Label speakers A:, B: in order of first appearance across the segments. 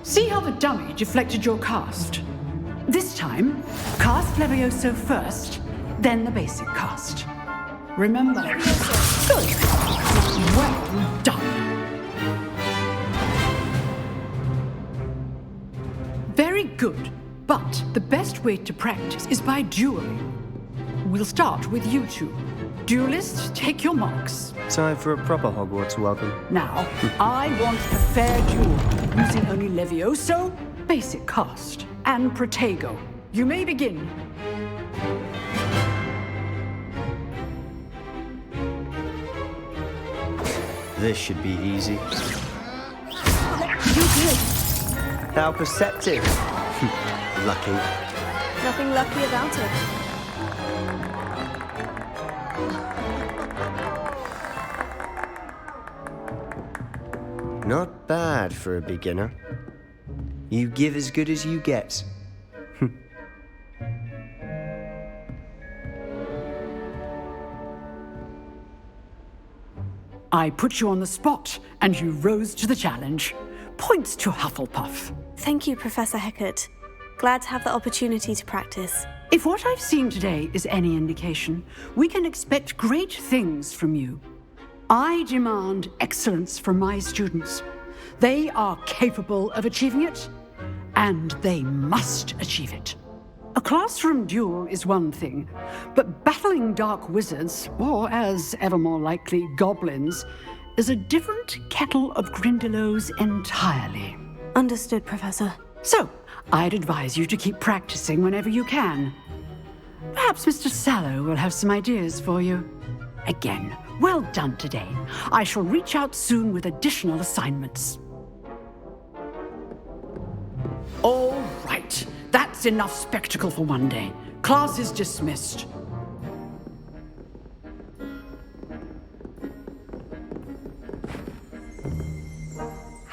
A: See how the dummy deflected your cast? This time, cast Levioso first, then the basic cast. Remember? Good. Well done. Very good, but the best way to practice is by dueling. We'll start with you two. Duelists, take your marks.
B: Time for a proper Hogwarts welcome.
A: Now, I want a fair duel, using only Levioso, basic cast, and Protego. You may begin.
B: This should be easy.
C: You did.
B: How perceptive. Lucky.
C: Nothing lucky about it.
B: Not bad for a beginner. You give as good as you get.
A: I put you on the spot, and you rose to the challenge. Points to Hufflepuff.
C: Thank you, Professor Hecat. Glad to have the opportunity to practice.
A: If what I've seen today is any indication, we can expect great things from you. I demand excellence from my students. They are capable of achieving it, and they must achieve it. A classroom duel is one thing, but battling dark wizards, or as ever more likely, goblins, is a different kettle of Grindylows entirely.
C: Understood, Professor.
A: So, I'd advise you to keep practicing whenever you can. Perhaps Mr. Sallow will have some ideas for you. Again, well done today. I shall reach out soon with additional assignments. All right. That's enough spectacle for one day. Class is dismissed.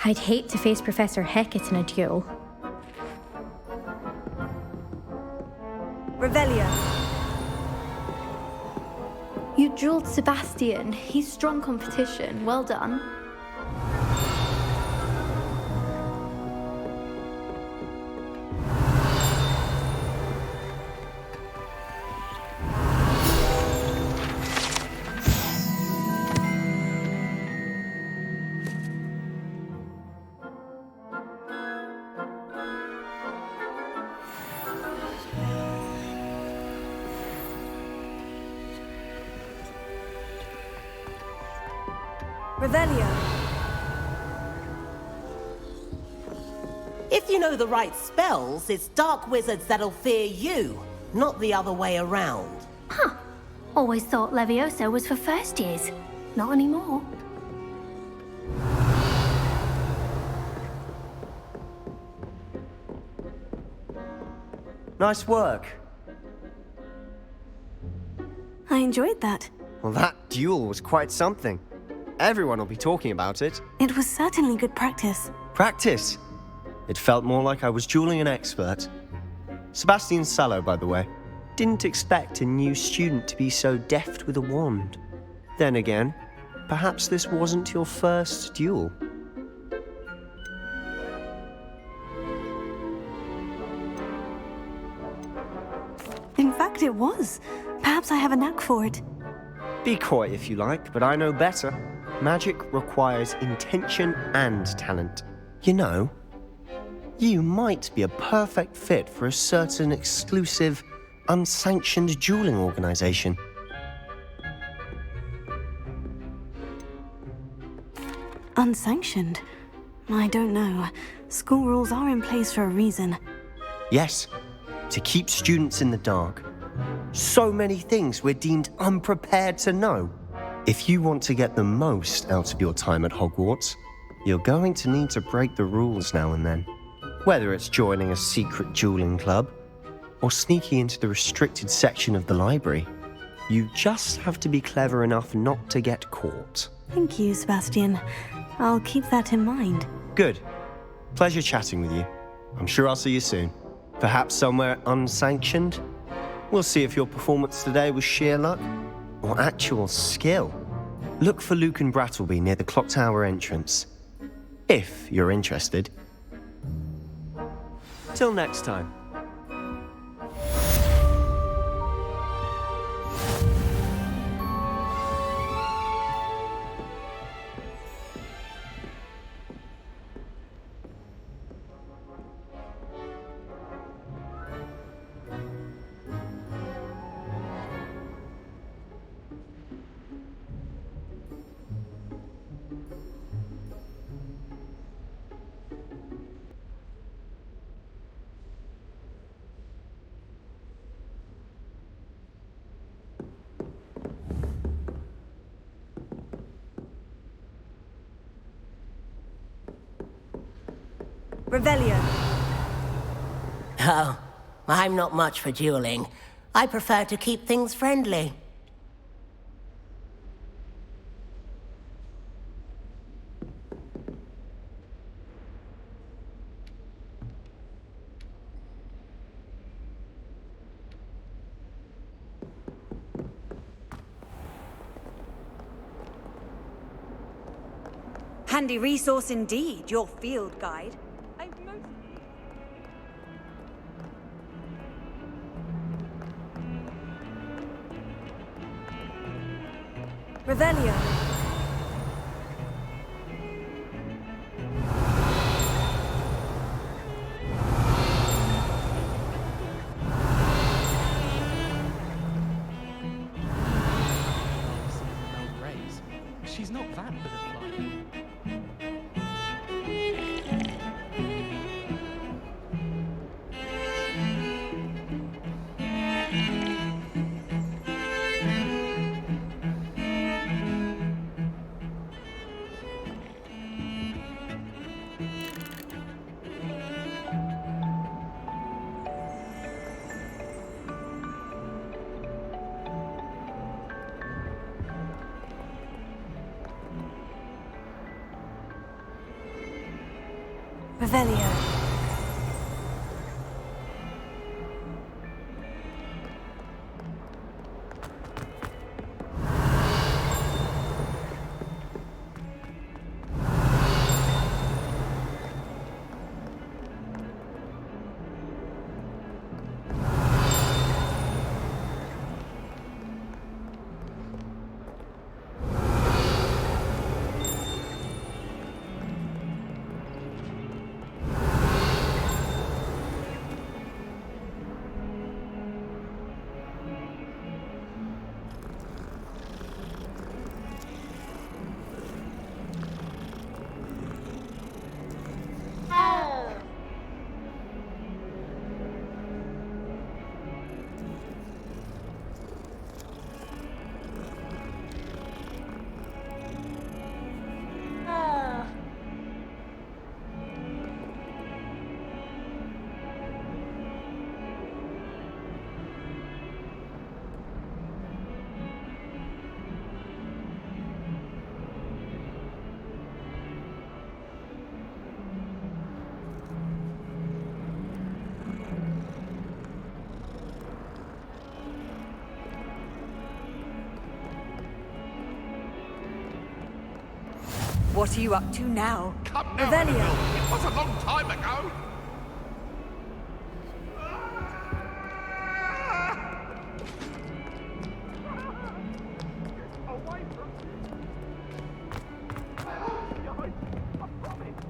D: I'd hate to face Professor Hecat in a duel.
C: Revelio.
D: You dueled Sebastian. He's strong competition. Well done.
C: Revelio.
E: If you know the right spells, it's dark wizards that'll fear you, not the other way around.
F: Huh. Always thought Levioso was for first years. Not anymore.
B: Nice work.
C: I enjoyed that.
B: Well, that duel was quite something. Everyone will be talking about it.
C: It was certainly good practice.
B: Practice. It felt more like I was dueling an expert. Sebastian Sallow, by the way. Didn't expect a new student to be so deft with a wand. Then again, perhaps this wasn't your first duel.
C: In fact, it was. Perhaps I have a knack for it.
B: Be coy if you like, but I know better. Magic requires intention and talent. You know, you might be a perfect fit for a certain exclusive, unsanctioned dueling organization.
C: Unsanctioned? I don't know. School rules are in place for a reason.
B: Yes, to keep students in the dark. So many things we're deemed unprepared to know. If you want to get the most out of your time at Hogwarts, you're going to need to break the rules now and then. Whether it's joining a secret dueling club or sneaking into the restricted section of the library, you just have to be clever enough not to get caught.
C: Thank you, Sebastian. I'll keep that in mind.
B: Good. Pleasure chatting with you. I'm sure I'll see you soon. Perhaps somewhere unsanctioned? We'll see if your performance today was sheer luck or actual skill. Look for Luke and Brattleby near the Clock Tower entrance, if you're interested. Till next time.
C: Revelio.
E: Oh, I'm not much for dueling. I prefer to keep things friendly.
C: Handy resource indeed, your field guide. Revelio.
G: She's not that good at flying.
C: Revelio. What are you up to now?
H: Come now,
C: Revelio.
H: Annabelle. It was a long time ago. Away from I promise.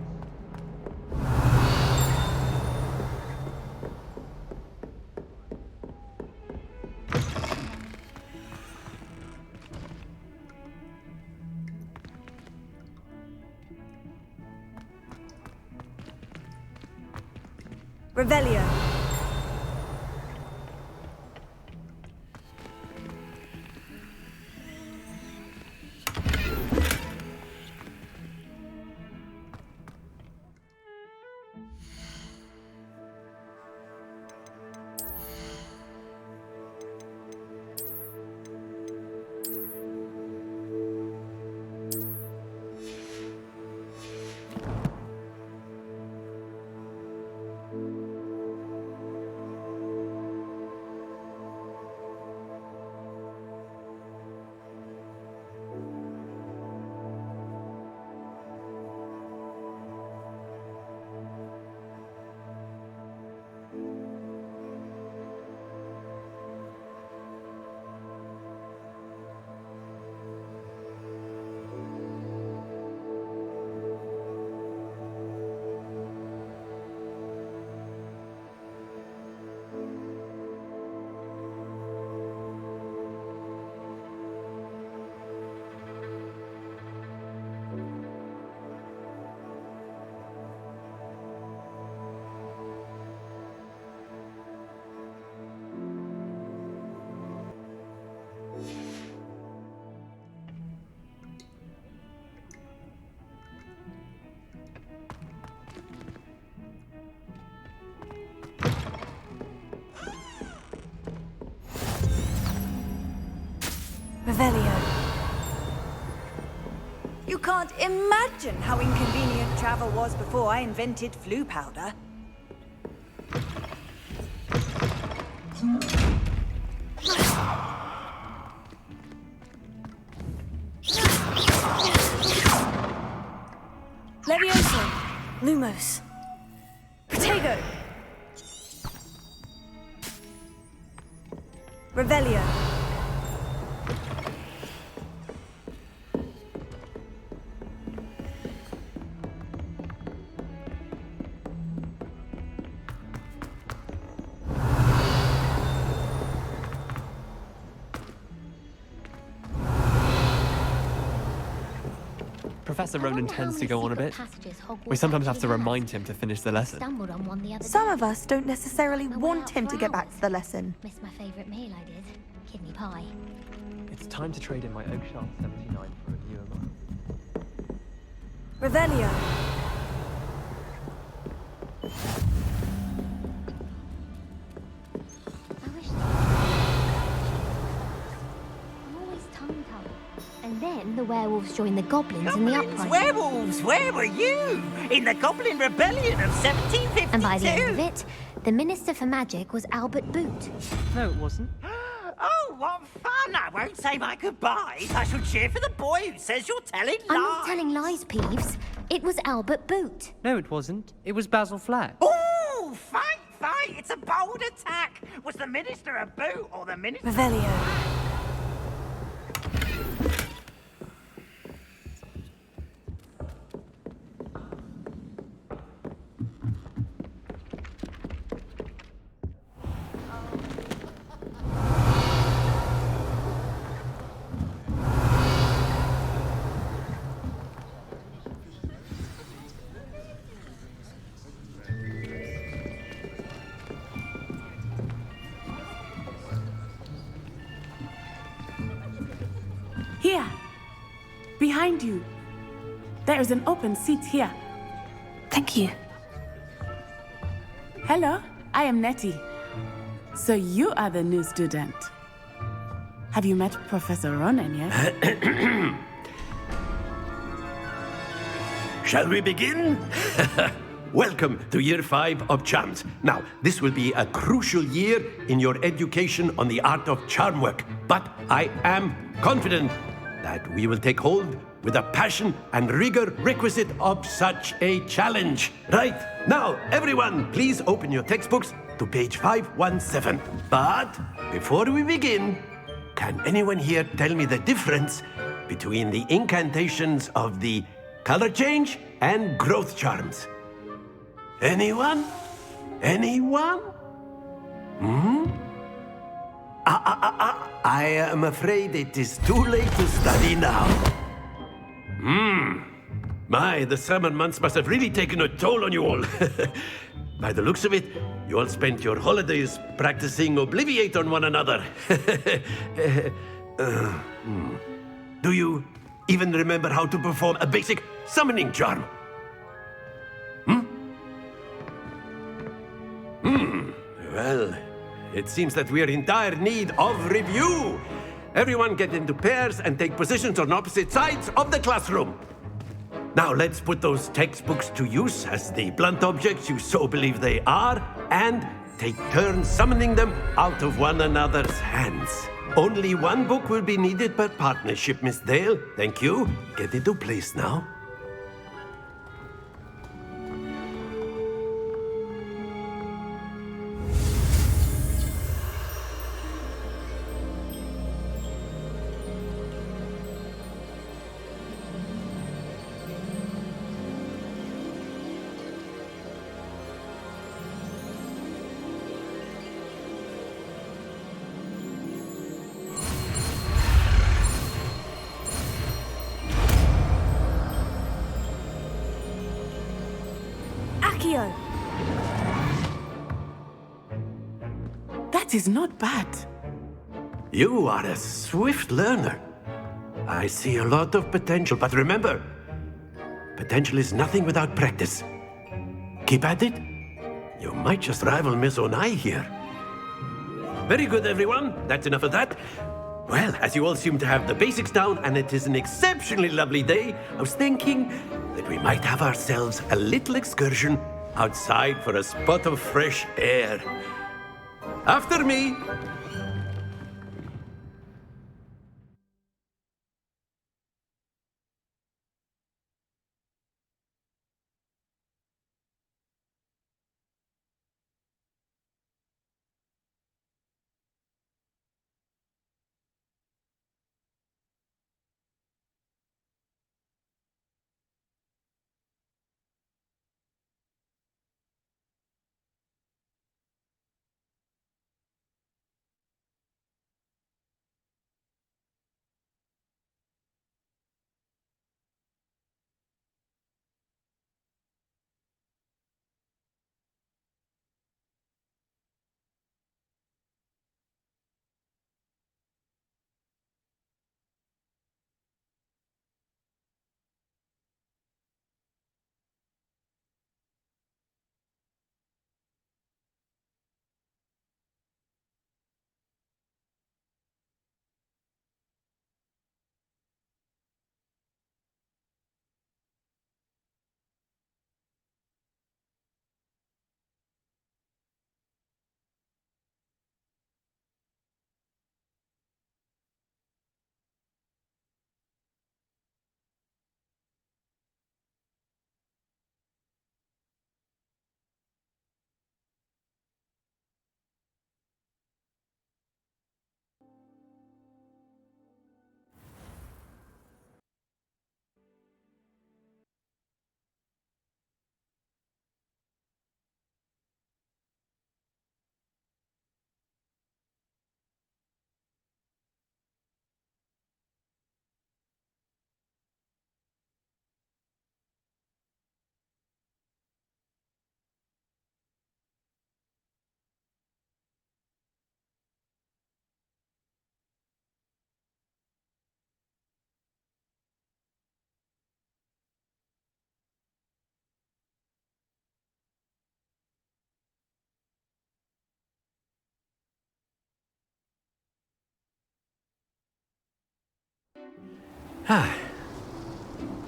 C: Revelio.
I: You can't imagine how inconvenient travel was before I invented flu powder.
C: Levioso! Lumos!
I: Protego! Revelio!
G: Professor Ronan tends to go on a bit. We sometimes have to remind him to finish the lesson.
J: Some of us don't necessarily want him to get back to the lesson.
F: Missed my favourite meal, I did. Kidney pie.
G: It's time to trade in my Oak Shaft 79 for a viewer mile.
I: Revelio!
F: I wish I'm always tongue-tied. And then the werewolves join the goblins in the uprising.
K: Werewolves! Where were you? In the Goblin Rebellion of 1752?
F: And by the end of it, the Minister for Magic was Albert Boot.
G: No, it wasn't.
K: Oh, what fun! I won't say my goodbyes. I shall cheer for the boy who says you're telling lies.
F: I'm not telling lies, Peeves. It was Albert Boot.
G: No, it wasn't. It was Basil Flack.
K: Oh, fight! It's a bold attack. Was the Minister a boot or the Minister...
I: Revelio!
L: Here, behind you. There is an open seat here.
C: Thank you.
L: Hello, I am Nettie. So you are the new student. Have you met Professor Ronan yet?
M: Shall we begin? Welcome to Year 5 of Charms. Now, this will be a crucial year in your education on the art of charm work, but I am confident that we will take hold with the passion and rigor requisite of such a challenge. Right, now, everyone, please open your textbooks to page 517. But before we begin, can anyone here tell me the difference between the incantations of the color change and growth charms? Anyone? Anyone? I am afraid it is too late to study now. My, the summer months must have really taken a toll on you all. By the looks of it, you all spent your holidays practicing Obliviate on one another. Do you even remember how to perform a basic summoning charm? Well, it seems that we are in dire need of review. Everyone get into pairs and take positions on opposite sides of the classroom. Now let's put those textbooks to use as the blunt objects you so believe they are, and take turns summoning them out of one another's hands. Only one book will be needed per partnership, Miss Dale. Thank you. Get into place now.
L: That is not bad.
M: You are a swift learner. I see a lot of potential, but remember, potential is nothing without practice. Keep at it. You might just rival Miss Onai here. Very good, everyone. That's enough of that. Well, as you all seem to have the basics down and it is an exceptionally lovely day, I was thinking that we might have ourselves a little excursion outside for a spot of fresh air. After me!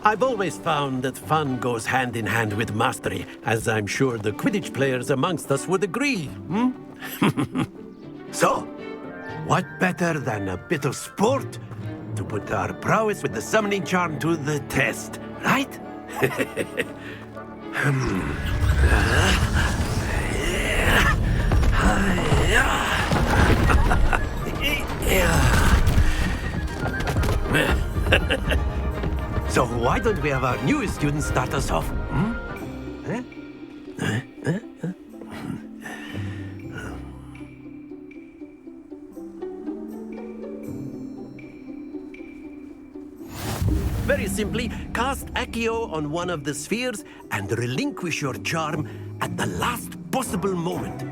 M: I've always found that fun goes hand in hand with mastery, as I'm sure the Quidditch players amongst us would agree, hmm? So, what better than a bit of sport to put our prowess with the summoning charm to the test, right? So why don't we have our newest student start us off? Hmm? Very simply, cast Accio on one of the spheres and relinquish your charm at the last possible moment.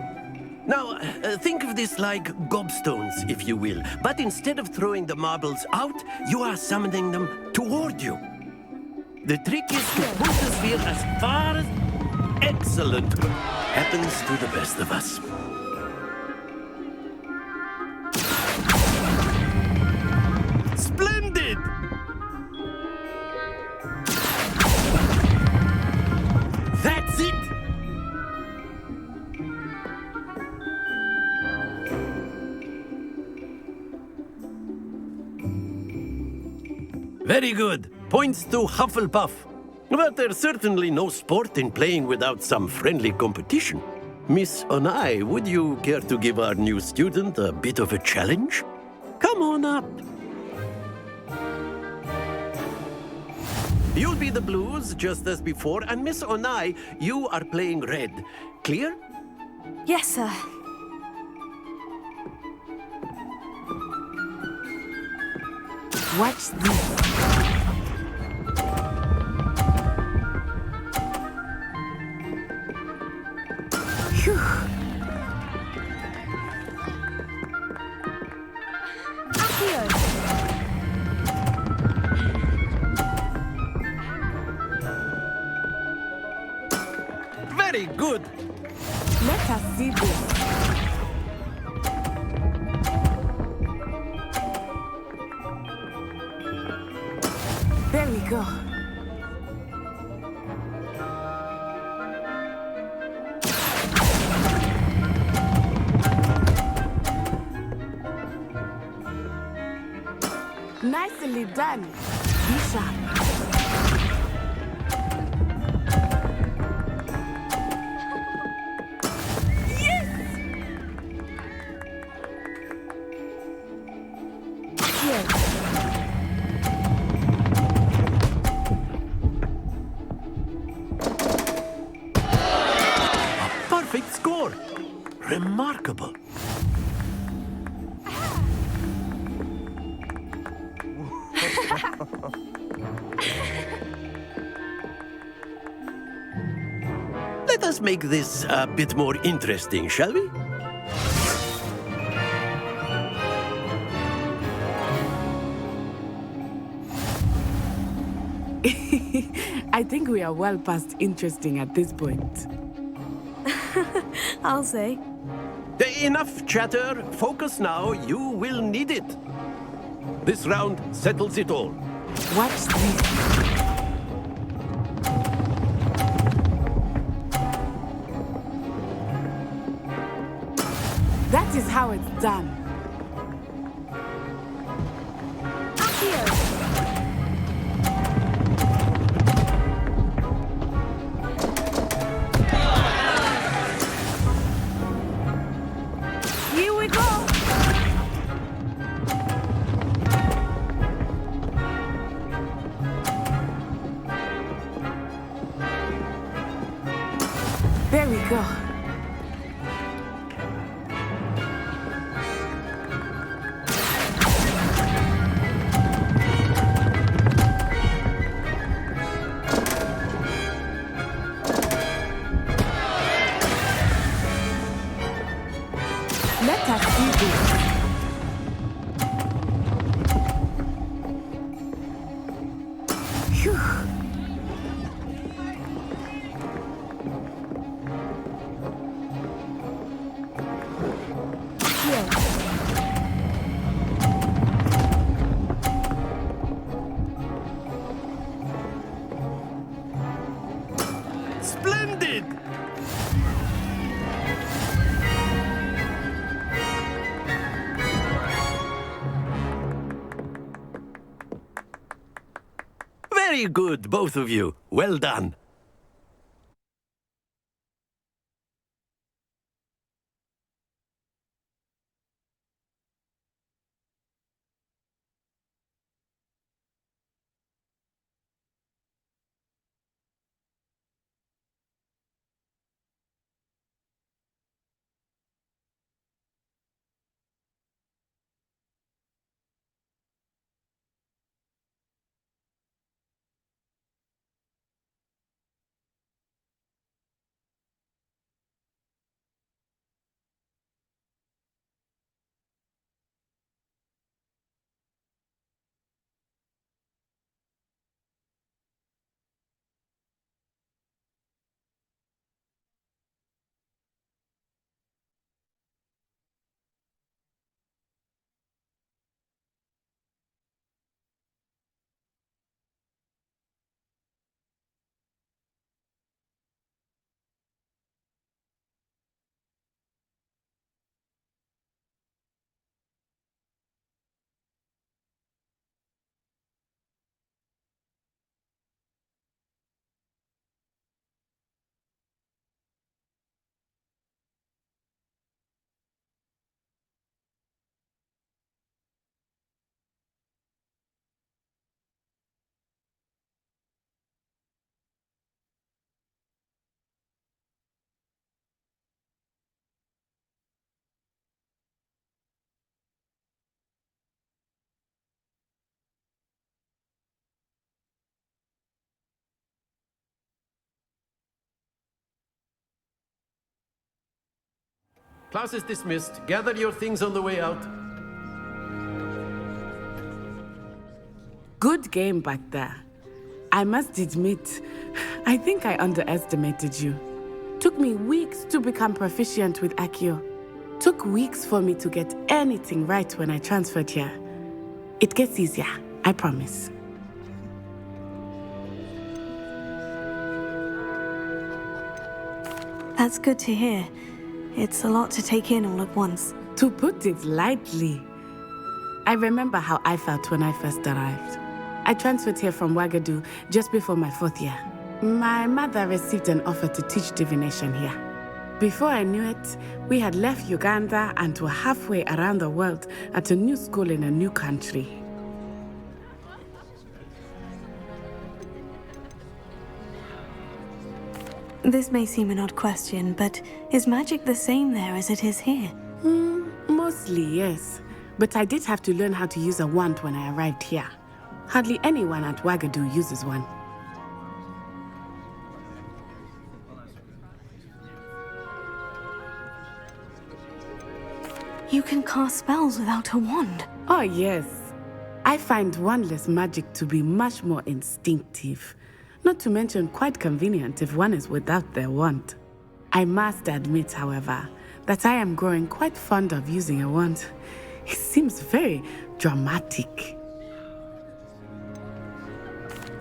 M: Now, think of this like gobstones, if you will. But instead of throwing the marbles out, you are summoning them toward you. The trick is to push the sphere as far as... Excellent. Happens to the best of us. Splendid! That's it! Very good. Points to Hufflepuff. But there's certainly no sport in playing without some friendly competition. Miss Onai, would you care to give our new student a bit of a challenge? Come on up. You'll be the blues, just as before, and Miss Onai, you are playing red. Clear?
J: Yes, sir.
L: Watch this. Phew.
M: Very good.
L: Let us see this. go. Nicely done. Be sharp. Yes! Yes.
M: Perfect score. Remarkable. Let us make this a bit more interesting, shall we?
L: I think we are well past interesting at this point.
C: I'll say.
M: Enough chatter. Focus now. You will need it. This round settles it all.
L: Watch this. That is how it's done.
C: Here we go.
L: There we go. Let us see this. Phew.
M: Splendid! Very good, both of you. Well done. Class is dismissed. Gather your things on the way out.
L: Good game back there. I must admit, I think I underestimated you. Took me weeks to become proficient with Accio. Took weeks for me to get anything right when I transferred here. It gets easier, I promise.
C: That's good to hear. It's a lot to take in all at once.
L: To put it lightly, I remember how I felt when I first arrived. I transferred here from Wagadu just before my 4th year. My mother received an offer to teach divination here. Before I knew it, we had left Uganda and were halfway around the world at a new school in a new country.
C: This may seem an odd question, but is magic the same there as it is here?
L: Mostly, yes. But I did have to learn how to use a wand when I arrived here. Hardly anyone at Wagadu uses one.
C: You can cast spells without a wand.
L: Oh, yes. I find wandless magic to be much more instinctive. Not to mention quite convenient if one is without their wand. I must admit, however, that I am growing quite fond of using a wand. It seems very dramatic.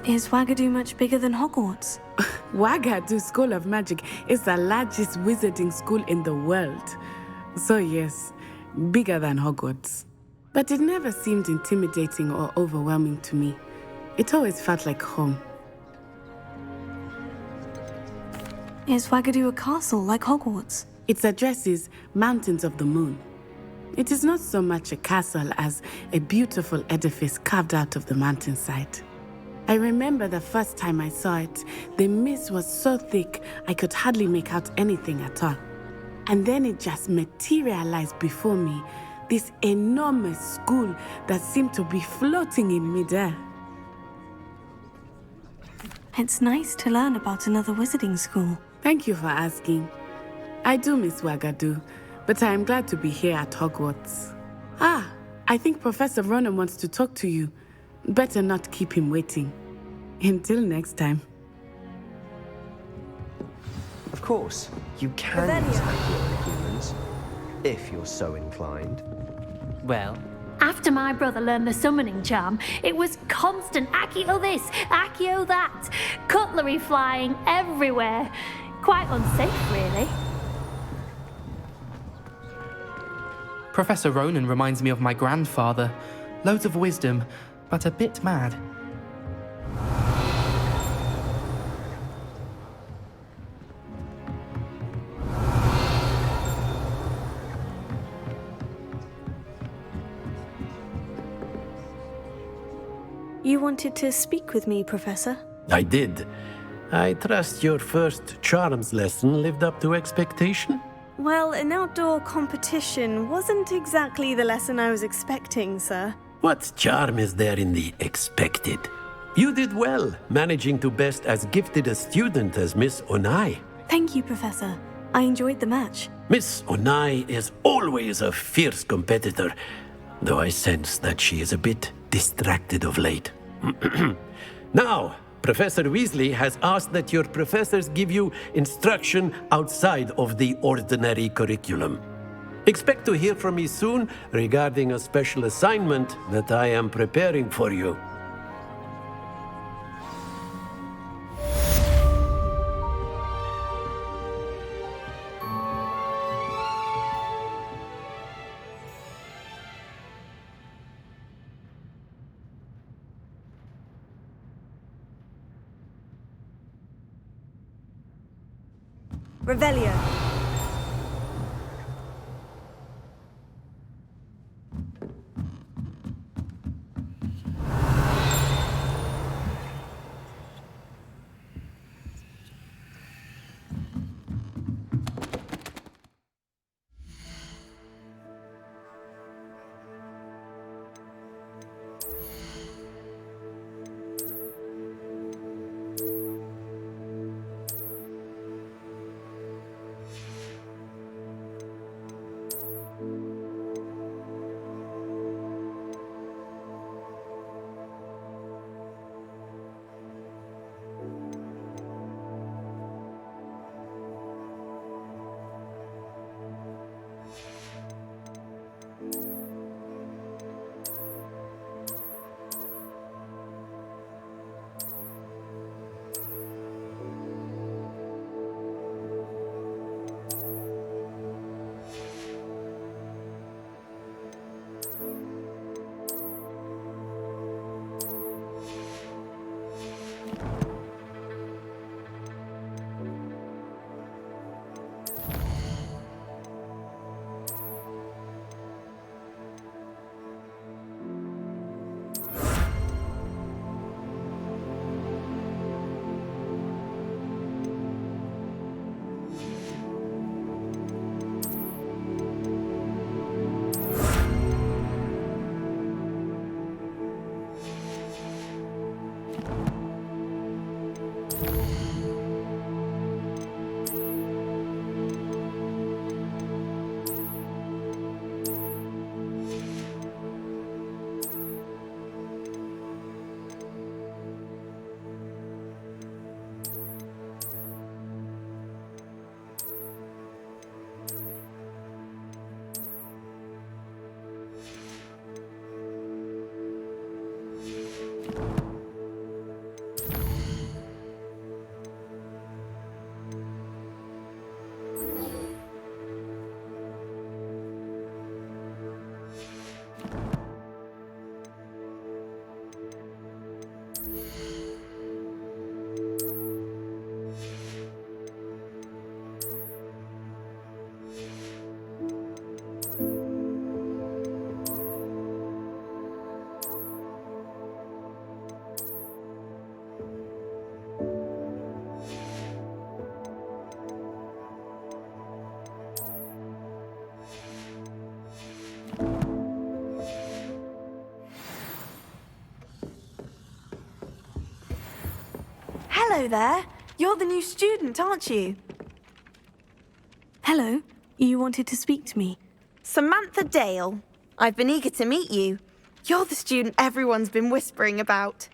C: Is Wagadu much bigger than Hogwarts?
L: Wagadu School of Magic is the largest wizarding school in the world. So yes, bigger than Hogwarts. But it never seemed intimidating or overwhelming to me. It always felt like home.
C: Is Wagadu a castle like Hogwarts?
L: Its address is Mountains of the Moon. It is not so much a castle as a beautiful edifice carved out of the mountainside. I remember the first time I saw it, the mist was so thick I could hardly make out anything at all. And then it just materialized before me, this enormous school that seemed to be floating in midair.
C: It's nice to learn about another wizarding school.
L: Thank you for asking. I do miss Wagadu, but I am glad to be here at Hogwarts. I think Professor Ronan wants to talk to you. Better not keep him waiting. Until next time.
B: Of course, you can use Accio on humans, if you're so inclined.
N: Well, after my brother learned the summoning charm, it was constant Accio this, Accio that, cutlery flying everywhere. Quite unsafe, really.
O: Professor Ronan reminds me of my grandfather. Loads of wisdom, but a bit mad.
C: You wanted to speak with me, Professor?
M: I did. I trust your first charms lesson lived up to expectation?
C: Well, an outdoor competition wasn't exactly the lesson I was expecting, sir.
M: What charm is there in the expected? You did well, managing to best as gifted a student as Miss Onai.
C: Thank you, Professor. I enjoyed the match.
M: Miss Onai is always a fierce competitor, though I sense that she is a bit distracted of late. Now, Professor Weasley has asked that your professors give you instruction outside of the ordinary curriculum. Expect to hear from me soon regarding a special assignment that I am preparing for you.
I: Revelio.
J: Hello there. You're the new student, aren't you?
C: Hello. You wanted to speak to me?
J: Samantha Dale. I've been eager to meet you. You're the student everyone's been whispering about.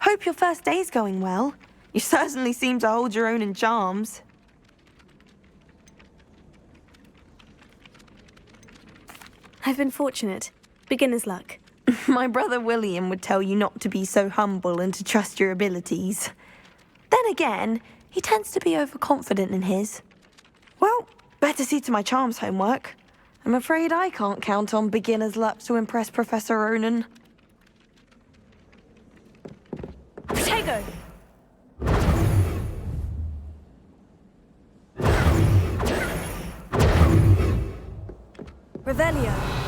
J: Hope your first day's going well. You certainly seem to hold your own in charms.
C: I've been fortunate. Beginner's luck.
J: My brother William would tell you not to be so humble and to trust your abilities. Then again, he tends to be overconfident in his. Well, better see to my charms homework. I'm afraid I can't count on beginner's luck to impress Professor Ronan. Protego! Revelio.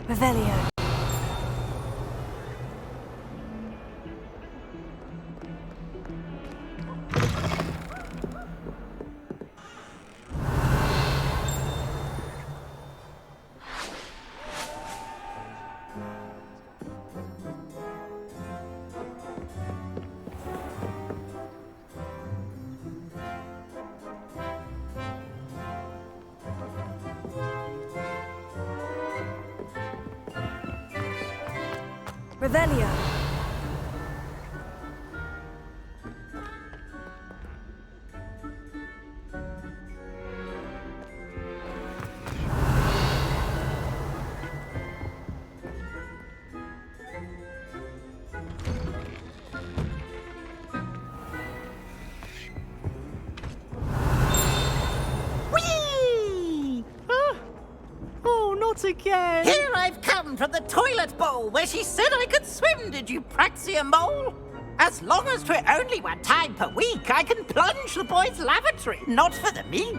J: Revelio. Revelio.
K: Whee!
G: Oh, not again!
K: Here I've come from the toilet bowl where she said I could swim, did you praxia mole? As long as 'twere only 1 time per week, I can plunge the boys' lavatory, not for the meat.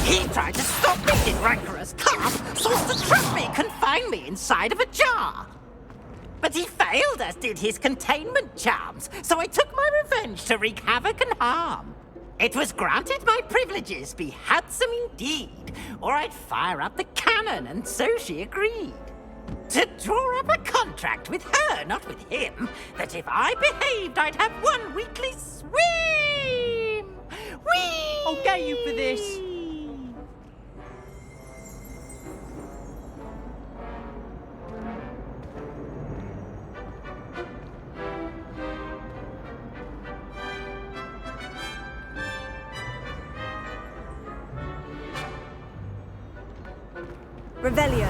K: He tried to stop me, did rancorous calf, sought to trap me, confine me inside of a jar. But he failed, as did his containment charms, so I took my revenge to wreak havoc and harm. It was granted my privileges be handsome indeed, or I'd fire up the cannon, and so she agreed. To draw up a contract with her, not with him, that if I behaved, I'd have 1 weekly swim! Whee!
G: I'll get you for this!
J: Revelio.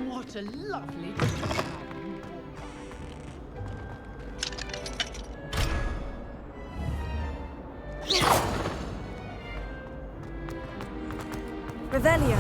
H: What a lovely
J: Revelio.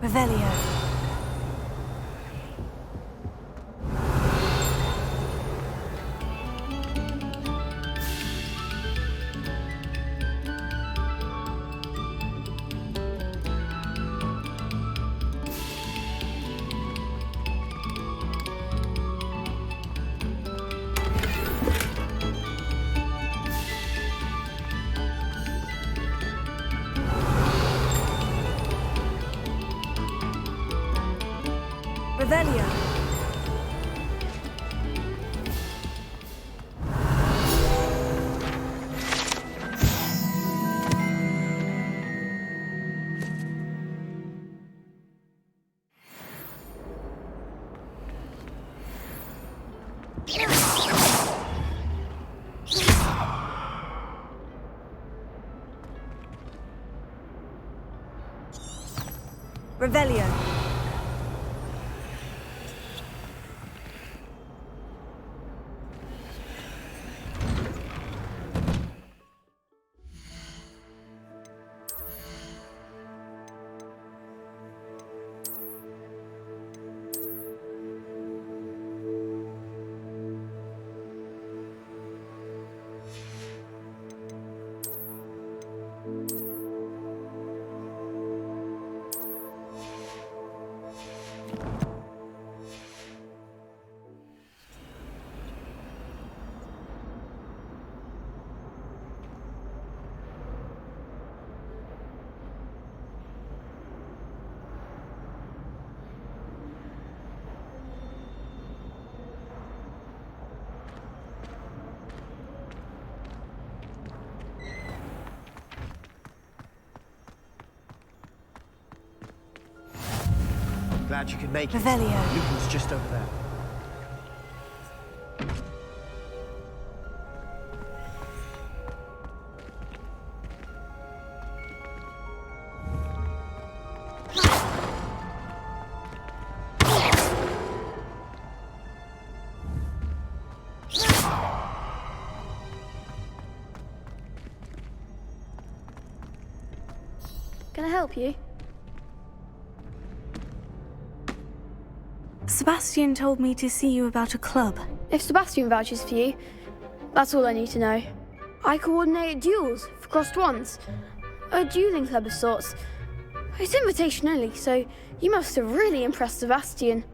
C: Revelio. Revelio. Revelio.
B: Glad you could make it.
C: Revelio.
B: Lucan's just over there.
D: Can I help you?
C: Sebastian told me to see you about a club.
D: If Sebastian vouches for you, that's all I need to know. I coordinate duels for crossed wands. A dueling club of sorts. It's invitation only, so you must have really impressed Sebastian.